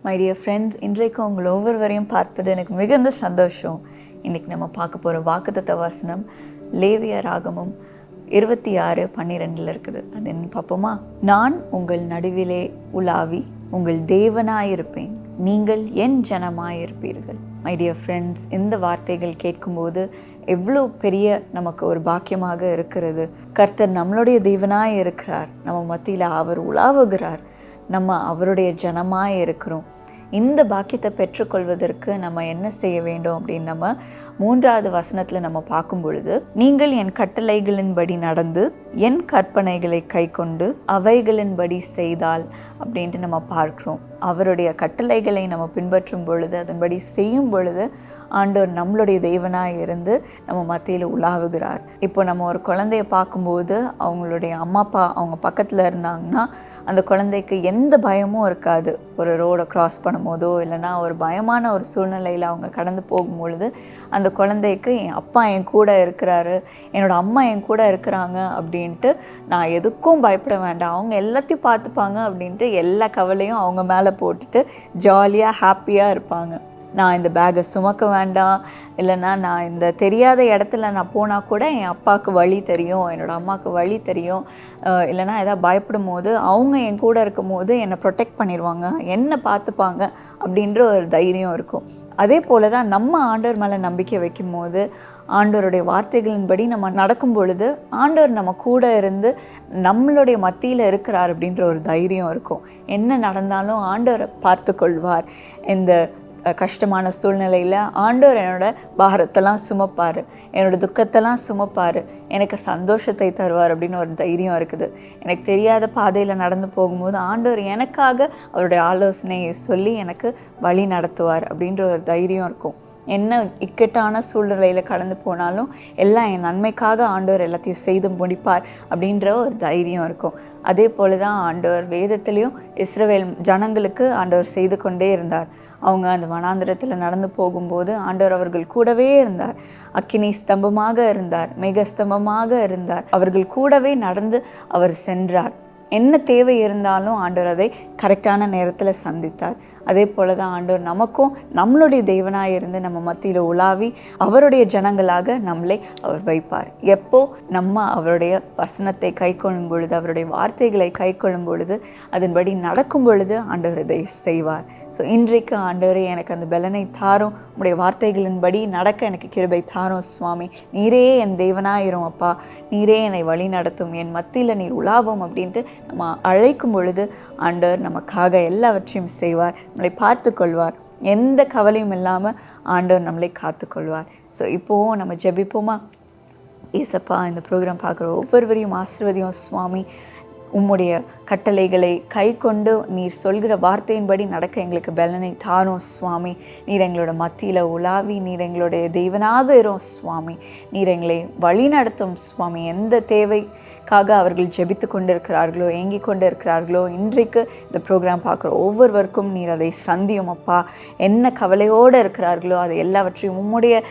My dear friends, இன்றைக்கு உங்கள் ஒவ்வொருவரையும் பார்ப்பது எனக்கு மிகுந்த சந்தோஷம். இன்றைக்கி நம்ம பார்க்க போகிற வாக்குத்தத்த வசனம் லேவியராகமம் 26:12 இருக்குது. அது என்ன பார்ப்போமா? நான் உங்கள் நடுவிலே உலாவி உங்கள் தேவனாயிருப்பேன், நீங்கள் என் ஜனமாயிருப்பீர்கள். மை டியர் ஃப்ரெண்ட்ஸ், இந்த வார்த்தைகள் கேட்கும்போது எவ்வளோ பெரிய நமக்கு ஒரு பாக்கியமாக இருக்கிறது. கர்த்தர் நம்மளுடைய தேவனாய் இருக்கிறார், நம்ம மத்தியில் அவர் உலாவுகிறார், நம்ம அவருடைய ஜனமாக இருக்கிறோம். இந்த பாக்கியத்தை பெற்றுக்கொள்வதற்கு நம்ம என்ன செய்ய வேண்டும் அப்படின்னு நம்ம 3வது வசனத்தில் நம்ம பார்க்கும் பொழுது, நீங்கள் என் கட்டளைகளின்படி நடந்து என் கற்பனைகளை கை கொண்டு அவைகளின்படி செய்தால் அப்படின்ட்டு நம்ம பார்க்குறோம். அவருடைய கட்டளைகளை நம்ம பின்பற்றும் பொழுது, அதன்படி செய்யும் பொழுது ஆண்டவர் நம்மளுடைய தேவனாக இருந்து நம்ம மத்தியில் உலாவுகிறார். இப்போ நம்ம ஒரு குழந்தைய பார்க்கும்போது அவங்களுடைய அம்மா அப்பா அவங்க பக்கத்தில் இருந்தாங்கன்னா அந்த குழந்தைக்கு எந்த பயமும் இருக்காது. ஒரு ரோடை க்ராஸ் பண்ணும் போதோ இல்லைனா ஒரு பயமான ஒரு சூழ்நிலையில் அவங்க கடந்து போகும்பொழுது அந்த குழந்தைக்கு என் அப்பா என் கூட இருக்கிறாரு, என்னோடய அம்மா என் கூட இருக்கிறாங்க அப்படின்ட்டு நான் எதுக்கும் பயப்பட வேண்டாம், அவங்க எல்லாத்தையும் பார்த்துப்பாங்க அப்படின்ட்டு எல்லா கவலையும் அவங்க மேலே போட்டுட்டு ஜாலியாக ஹாப்பியாக இருப்பாங்க. நான் இந்த பேக்கை சுமக்க வேண்டாம், இல்லைன்னா நான் இந்த தெரியாத இடத்துல நான் போனால் கூட என் அப்பாவுக்கு வழி தெரியும், என்னோடய அம்மாவுக்கு வழி தெரியும், இல்லைனா எதாவது பயப்படும் போது அவங்க என் கூட இருக்கும் போது என்னை ப்ரொடெக்ட் பண்ணிடுவாங்க, என்னை பார்த்துப்பாங்க அப்படின்ற ஒரு தைரியம் இருக்கும். அதே போல் தான் நம்ம ஆண்டவர் மேலே நம்பிக்கை வைக்கும் போது, ஆண்டவருடைய வார்த்தைகளின்படி நம்ம நடக்கும் பொழுது ஆண்டவர் நம்ம கூட இருந்து நம்மளுடைய மத்தியில் இருக்கிறார் அப்படின்ற ஒரு தைரியம் இருக்கும். என்ன நடந்தாலும் ஆண்டவரை பார்த்து கொள்வார். இந்த கஷ்டமான சூழ்நிலையில் ஆண்டவர் என்னோடய பாரத்தெல்லாம் சுமப்பார், என்னோடய துக்கத்தெல்லாம் சுமப்பார், எனக்கு சந்தோஷத்தை தருவார் அப்படின்னு ஒரு தைரியம் இருக்குது. எனக்கு தெரியாத பாதையில் நடந்து போகும்போது ஆண்டவர் எனக்காக அவருடைய ஆலோசனையை சொல்லி எனக்கு வழி நடத்துவார் அப்படின்ற ஒரு தைரியம் இருக்கும். என்ன இக்கட்டான சூழ்நிலையில் கடந்து போனாலும் எல்லாம் என் நன்மைக்காக ஆண்டவர் எல்லாத்தையும் செய்து முடிப்பார் அப்படின்ற ஒரு தைரியம் இருக்கும். அதே போல தான் ஆண்டவர் வேதத்துலேயும் இஸ்ரவேல் ஜனங்களுக்கு ஆண்டவர் செய்து கொண்டே இருந்தார். அவங்க அந்த வனாந்திரத்தில் நடந்து போகும்போது ஆண்டவர் அவர்கள் கூடவே இருந்தார். அக்கினி ஸ்தம்பமாக இருந்தார், மேக ஸ்தம்பமாக இருந்தார், அவர்கள் கூடவே நடந்து அவர் சென்றார். என்ன தேவை இருந்தாலும் ஆண்டவர் அதை கரெக்டான நேரத்தில் சந்தித்தார். அதே போல தான் ஆண்டவர் நமக்கும் நம்மளுடைய தேவனாக இருந்து நம்ம மத்தியில் உலாவி அவருடைய ஜனங்களாக நம்மளை அவர் வைப்பார். எப்போ நம்ம அவருடைய வசனத்தை கை கொள்ளும் பொழுது, அவருடைய வார்த்தைகளை கை கொள்ளும் பொழுது, அதன்படி நடக்கும் பொழுது ஆண்டவர் இதை செய்வார். ஸோ இன்றைக்கு ஆண்டவரே எனக்கு அந்த பலனை தாரும், உடைய வார்த்தைகளின்படி நடக்க எனக்கு கிருபை தாரும் சுவாமி, நீரே என் தேவனாயிரும் அப்பா, நீரே என்னை வழி நடத்தும், என் மத்தியில் நீர் உலாவும் அப்படின்ட்டு நம்ம அழைக்கும் பொழுது ஆண்டவர் நமக்காக எல்லாவற்றையும் செய்வார், நம்மளை பார்த்து கொள்வார். எந்த கவலையும் இல்லாமல் ஆண்டவர் நம்மளை காத்து கொள்வார். ஸோ இப்போவும் நம்ம ஜெபிப்போமா? ஏசப்பா, இந்த ப்ரோக்ராம் பார்க்குற ஒவ்வொருவரையும் ஆசீர்வதியும் சுவாமி. உம்முடைய கட்டளைகளை கை கொண்டு நீர் சொல்கிற வார்த்தையின்படி நடக்க எங்களுக்கு பலனை தாரும் சுவாமி. நீர் எங்களோட மத்தியில் உலாவி நீர் எங்களுடைய தெய்வனாக இரும் சுவாமி. நீர் எங்களை வழி நடத்தும் சுவாமி. எந்த தேவைக்காக அவர்கள் ஜெபித்து கொண்டு இருக்கிறார்களோ, ஏங்கி கொண்டு இருக்கிறார்களோ, இன்றைக்கு இந்த ப்ரோக்ராம் பார்க்குற ஒவ்வொருவருக்கும் நீர் அதை சந்தியும் அப்பா. என்ன கவலையோடு இருக்கிறார்களோ அதை எல்லாவற்றையும் உம்முடைய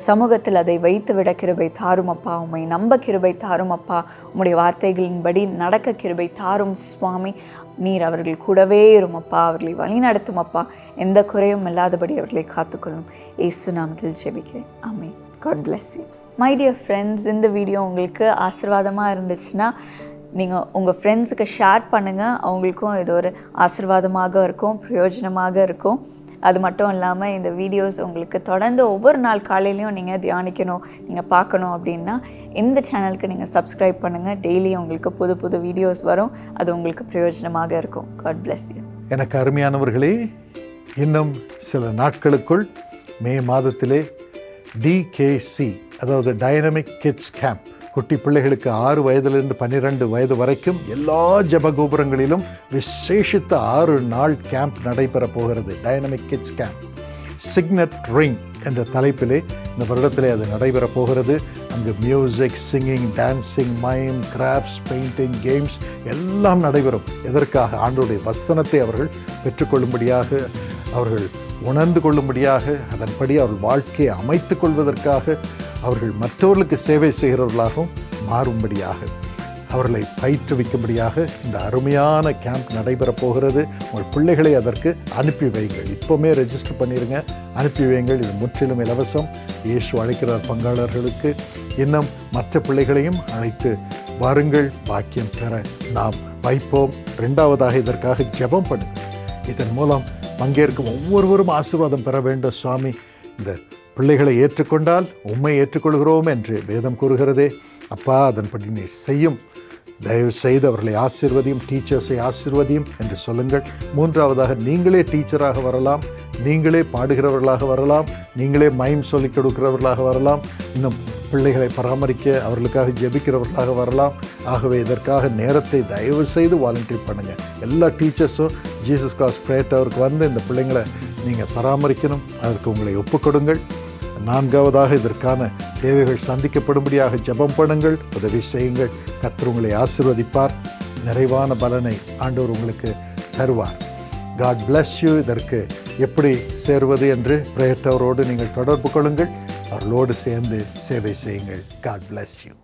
சமூகத்தில் அதை வைத்து விட கிருபை தாரும் அப்பா. உம்மை நம்ப கிருபை தாரும் அப்பா. உம்முடைய வார்த்தைகளின்படி நடக்க கிருபை தாரும் சுவாமி. நீர் அவர்கள் கூடவே இரும் அப்பா, அவர்களை வழி நடத்தும் அப்பா. எந்த குறையும் இல்லாதபடி அவர்களை காத்துக்கொள்ளும். இயேசு நாமத்தில் ஜெபிக்கிறேன், ஆமென். God bless you. My dear friends, இந்த வீடியோ உங்களுக்கு ஆசீர்வாதமாக இருந்துச்சுன்னா நீங்கள் உங்கள் ஃப்ரெண்ட்ஸுக்கு ஷேர் பண்ணுங்கள். அவங்களுக்கும் இது ஒரு ஆசீர்வாதமாக இருக்கும், பிரயோஜனமாக இருக்கும். அது மட்டும் இல்லாமல் இந்த வீடியோஸ் உங்களுக்கு தொடர்ந்து ஒவ்வொரு நாள் காலையிலையும் நீங்கள் தியானிக்கணும், நீங்கள் பார்க்கணும் அப்படின்னா இந்த சேனலுக்கு நீங்கள் சப்ஸ்கிரைப் பண்ணுங்கள். டெய்லி உங்களுக்கு புது புது வீடியோஸ் வரும், அது உங்களுக்கு பிரயோஜனமாக இருக்கும். God bless you. எனக்கு அருமையானவர்களே, இன்னும் சில நாட்களுக்குள் மே மாதத்திலே DKC, அதாவது டைனமிக் கிட்ஸ் கேம்ப், குட்டி பிள்ளைகளுக்கு 6 வயதிலிருந்து 12 வயது வரைக்கும் எல்லா ஜபகோபுரங்களிலும் விசேஷித்த 6 நாள் கேம்ப் நடைபெற போகிறது. Dynamic kids camp signet ring என்ற தலைப்பிலே இந்த வருடத்திலே அது நடைபெற போகிறது. அங்கு music, singing, dancing, mime, crafts, painting, games எல்லாம் நடைபெறும். எதற்காக? ஆண்டவருடைய வசனத்தை அவர்கள் பெற்றுக்கொள்ளும்படியாக, அவர்கள் உணர்ந்து கொள்ளும்படியாக, அதன்படி அவர்கள் வாழ்க்கையை அமைத்து கொள்வதற்காக, அவர்கள் மற்றவர்களுக்கு சேவை செய்கிறவர்களாகவும் மாறும்படியாக. அவர்களை பயிற்றுவிக்கும்படியாக இந்த அருமையான கேம்ப் நடைபெறப் போகிறது. உங்கள் பிள்ளைகளை அதற்கு அனுப்பி வையுங்கள். இப்போவுமே ரெஜிஸ்டர் பண்ணிடுங்க, அனுப்பி வையுங்கள். இது முற்றிலும் இலவசம். இயேசு அழைக்கிறார் பங்காளர்களுக்கு. இன்னும் மற்ற பிள்ளைகளையும் அழைத்து வாருங்கள், பாக்கியம் பெற நாம் வைப்போம். 2வதாக இதற்காக ஜெபம் பண்ணுங்கள். இதன் மூலம் பங்கேற்கும் ஒவ்வொருவரும் ஆசீர்வாதம் பெற வேண்டும். சுவாமி, இந்த பிள்ளைகளை ஏற்றுக்கொண்டால் உம்மை ஏற்றுக்கொள்கிறோம் என்று வேதம் கூறுகிறதே. அப்பா, அதன்படி நீர் செய்யும். தயவு செய்து அவர்களை ஆசீர்வதியும், டீச்சர்ஸை ஆசீர்வதியும் என்று சொல்லுங்கள். 3வதாக நீங்களே டீச்சராக வரலாம், நீங்களே பாடுகிறவர்களாக வரலாம், நீங்களே மைம் சொல்லிக் கொடுக்கிறவர்களாக வரலாம், இன்னும் பிள்ளைகளை பராமரிக்க அவர்களுக்காக ஜெபிக்கிறவர்களாக வரலாம். ஆகவே இதற்காக நேரத்தை தயவு செய்து வாலண்டியர் பண்ணுங்கள். எல்லா டீச்சர்ஸும் ஜீசஸ் காஸ் ப்ரேயர் டவருக்கு வந்து இந்த பிள்ளைங்களை நீங்கள் பராமரிக்கணும். அதற்கு உங்களை ஒப்புக்கொடுங்கள். 4வதாக இதற்கான தேவைகள் சந்திக்கப்படும்படியாக ஜெபம் பண்ணுங்கள், உதவி செய்யுங்கள். கர்த்தர் உங்களை ஆசீர்வதிப்பார். நிறைவான பலனை ஆண்டவர் உங்களுக்கு தருவார். God bless you. இதற்கு எப்படி சேருவது என்று ப்ரேயர் டவரோடு நீங்கள் தொடர்பு கொள்ளுங்கள். அவர்களோடு சேர்ந்து சேவை செய்யுங்கள். God bless you.